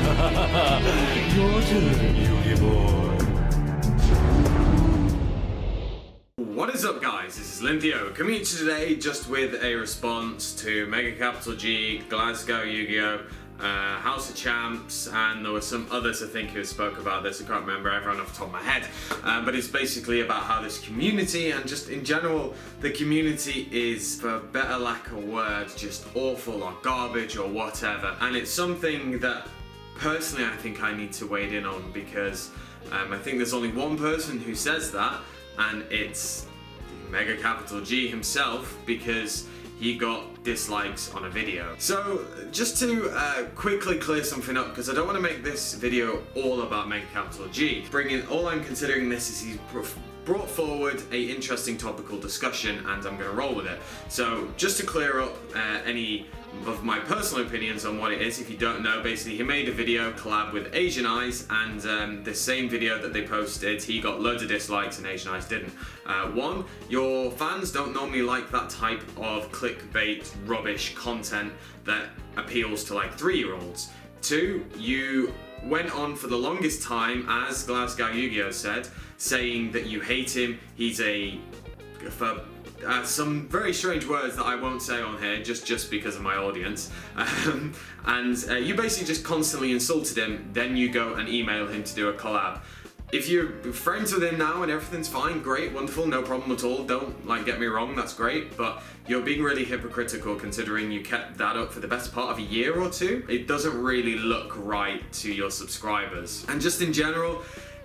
Your turn, Yugi boy. What is up, guys? This is AlintheaYoh coming to today just with a response to MegaCapitalG, Glasgow Yu-Gi-Oh!, House of Champs, and there were some others I think who spoke about this. I can't remember everyone off the top of my head, but it's basically about how this community and just in general the community is, for better lack of words, just awful or garbage or whatever. And it's something that personally I think I need to wade in on, because I think there's only one person who says that, and it's MegaCapitalG himself, because he got dislikes on a video. So just to quickly clear something up, because I don't want to make this video all about MegaCapitalG. All I'm considering this is he's brought forward a interesting topical discussion, and I'm going to roll with it. So just to clear up any of my personal opinions on what it is, if you don't know, basically he made a video collab with Asian Eyes, and the same video that they posted, he got loads of dislikes and Asian Eyes didn't. One, your fans don't normally like that type of clickbait rubbish content that appeals to like 3-year-olds. Two, you went on for the longest time, as Glasgow Yu-Gi-Oh! Said, saying that you hate him. He's some very strange words that I won't say on here just because of my audience. You basically just constantly insulted him, then you go and email him to do a collab. If you're friends with him now and everything's fine, great, wonderful, no problem at all. Don't get me wrong, that's great, but you're being really hypocritical considering you kept that up for the best part of a year or two. It doesn't really look right to your subscribers. And just in general,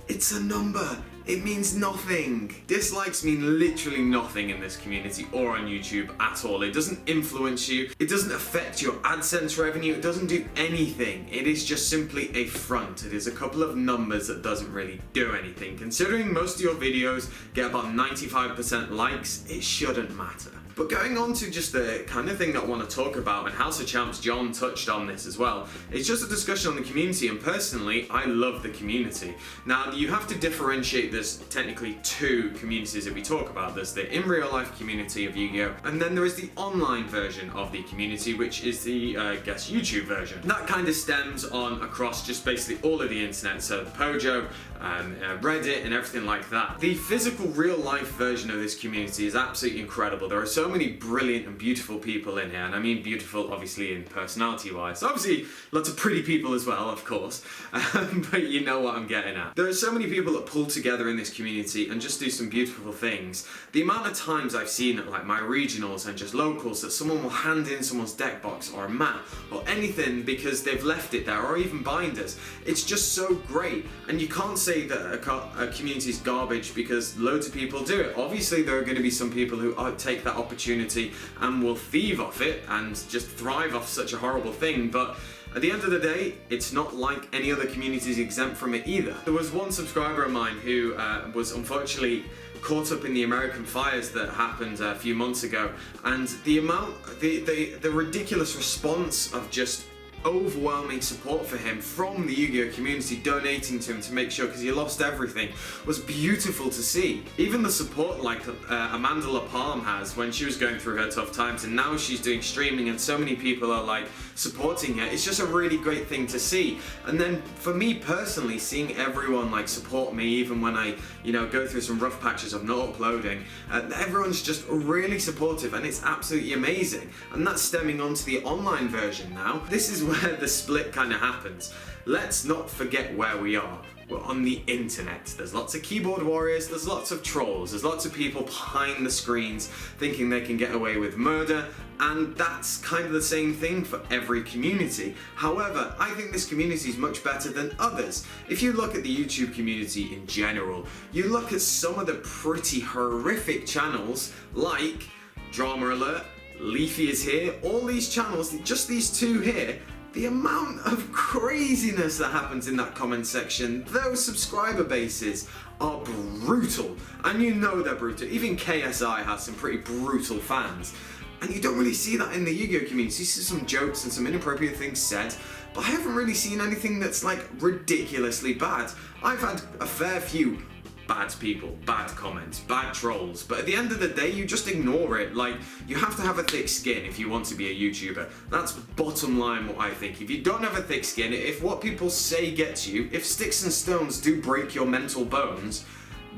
it's a number. It means nothing. Dislikes mean literally nothing in this community or on YouTube at all. It doesn't influence you. It doesn't affect your AdSense revenue. It doesn't do anything. It is just simply a front. It is a couple of numbers that doesn't really do anything. Considering most of your videos get about 95% likes, it shouldn't matter. But going on to just the kind of thing that I want to talk about, and House of Champs, John touched on this as well, it's just a discussion on the community, and personally, I love the community. Now, you have to differentiate, there's technically two communities that we talk about. There's the in real life community of Yu-Gi-Oh! And then there is the online version of the community, which is the, I guess, YouTube version. That kind of stems on across just basically all of the internet, so Pojo, Reddit, and everything like that. The physical real life version of this community is absolutely incredible. There are so many brilliant and beautiful people in here, and I mean beautiful obviously in personality wise. Obviously lots of pretty people as well, of course, but you know what I'm getting at. There are so many people that pull together in this community and just do some beautiful things. The amount of times I've seen at like my regionals and just locals that someone will hand in someone's deck box or a mat or anything because they've left it there, or even binders. It's just so great, and you can't say that a community is garbage because loads of people do it. Obviously there are going to be some people who take that opportunity and will thieve off it and just thrive off such a horrible thing, but at the end of the day, it's not like any other community is exempt from it either. There was one subscriber of mine who was unfortunately caught up in the American fires that happened a few months ago, and the ridiculous response of just overwhelming support for him from the Yu-Gi-Oh! Community donating to him to make sure, because he lost everything, was beautiful to see. Even the support like Amanda La Palm has when she was going through her tough times, and now she's doing streaming and so many people are like supporting her. It's just a really great thing to see. And then for me personally, seeing everyone like support me even when I go through some rough patches of not uploading, everyone's just really supportive, and it's absolutely amazing. And that's stemming onto the online version now. This is where the split kind of happens. Let's not forget where we are. We're on the internet. There's lots of keyboard warriors, there's lots of trolls, there's lots of people behind the screens thinking they can get away with murder, and that's kind of the same thing for every community. However, I think this community is much better than others. If you look at the YouTube community in general, you look at some of the pretty horrific channels like Drama Alert, Leafy is here, all these channels, just these two here, the amount of craziness that happens in that comment section, those subscriber bases are brutal, and you know they're brutal. Even KSI has some pretty brutal fans, and you don't really see that in the Yu-Gi-Oh! Community. You see some jokes and some inappropriate things said, but I haven't really seen anything that's like ridiculously bad. I've had a fair few bad people, bad comments, bad trolls, but at the end of the day, you just ignore it. Like, you have to have a thick skin if you want to be a YouTuber. That's bottom line what I think. If you don't have a thick skin, if what people say gets you, if sticks and stones do break your mental bones,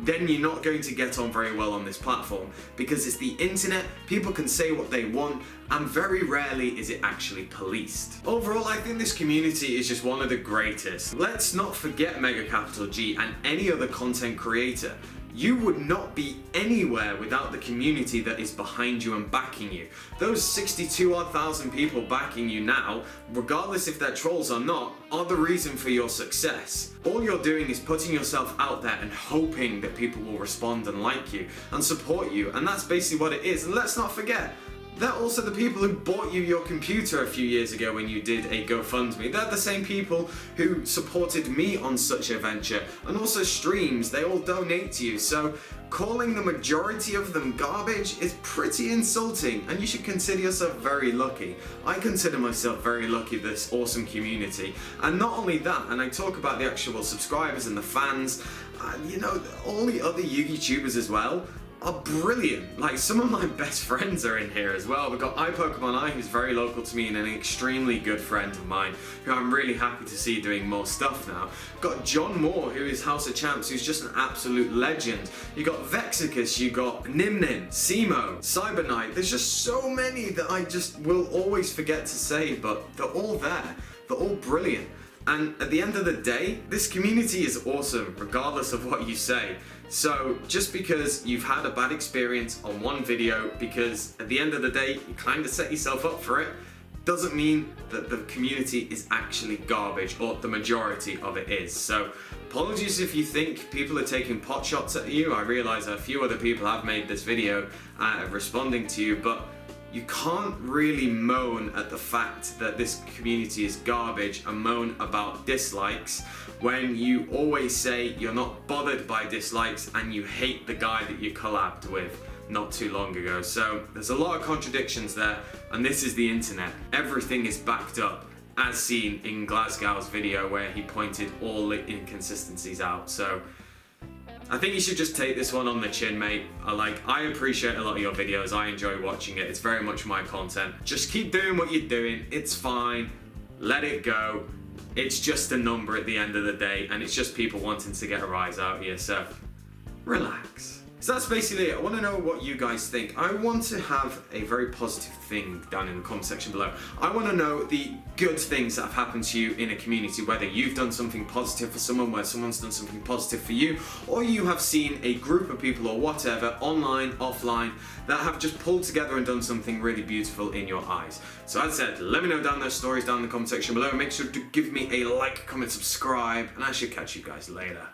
then you're not going to get on very well on this platform, because it's the internet, people can say what they want, and very rarely is it actually policed. Overall, I think this community is just one of the greatest. Let's not forget MegaCapitalG and any other content creator. You would not be anywhere without the community that is behind you and backing you. Those 62,000 people backing you now, regardless if they're trolls or not, are the reason for your success. All you're doing is putting yourself out there and hoping that people will respond and like you and support you, and that's basically what it is. And let's not forget, they're also the people who bought you your computer a few years ago when you did a GoFundMe. They're the same people who supported me on such a venture, and also streams. They all donate to you. So calling the majority of them garbage is pretty insulting, and you should consider yourself very lucky. I consider myself very lucky with this awesome community. And not only that, and I talk about the actual subscribers and the fans, and you know, all the other YouTubers as well are brilliant. Like, some of my best friends are in here as well. We've got iPokemon, who's very local to me and an extremely good friend of mine, who I'm really happy to see doing more stuff now. We've got John Moore, who is House of Champs, who's just an absolute legend. You got Vexicus, you got Nimnim, Simo, Cyberknight. There's just so many that I just will always forget to say, but they're all there. They're all brilliant. And at the end of the day, this community is awesome, regardless of what you say. So just because you've had a bad experience on one video, because at the end of the day, you kind of set yourself up for it, doesn't mean that the community is actually garbage, or the majority of it is. So apologies if you think people are taking pot shots at you. I realize a few other people have made this video responding to you, but you can't really moan at the fact that this community is garbage and moan about dislikes when you always say you're not bothered by dislikes and you hate the guy that you collabed with not too long ago. So there's a lot of contradictions there, and this is the internet. Everything is backed up, as seen in Glasgow's video where he pointed all the inconsistencies out. So I think you should just take this one on the chin, mate. I appreciate a lot of your videos. I enjoy watching it. It's very much my content. Just keep doing what you're doing. It's fine. Let it go. It's just a number at the end of the day, and it's just people wanting to get a rise out of you. So relax. So that's basically it. I want to know what you guys think. I want to have a very positive thing down in the comment section below. I want to know the good things that have happened to you in a community, whether you've done something positive for someone, where someone's done something positive for you, or you have seen a group of people or whatever, online, offline, that have just pulled together and done something really beautiful in your eyes. So as I said, let me know down those stories down in the comment section below. Make sure to give me a like, comment, subscribe, and I should catch you guys later.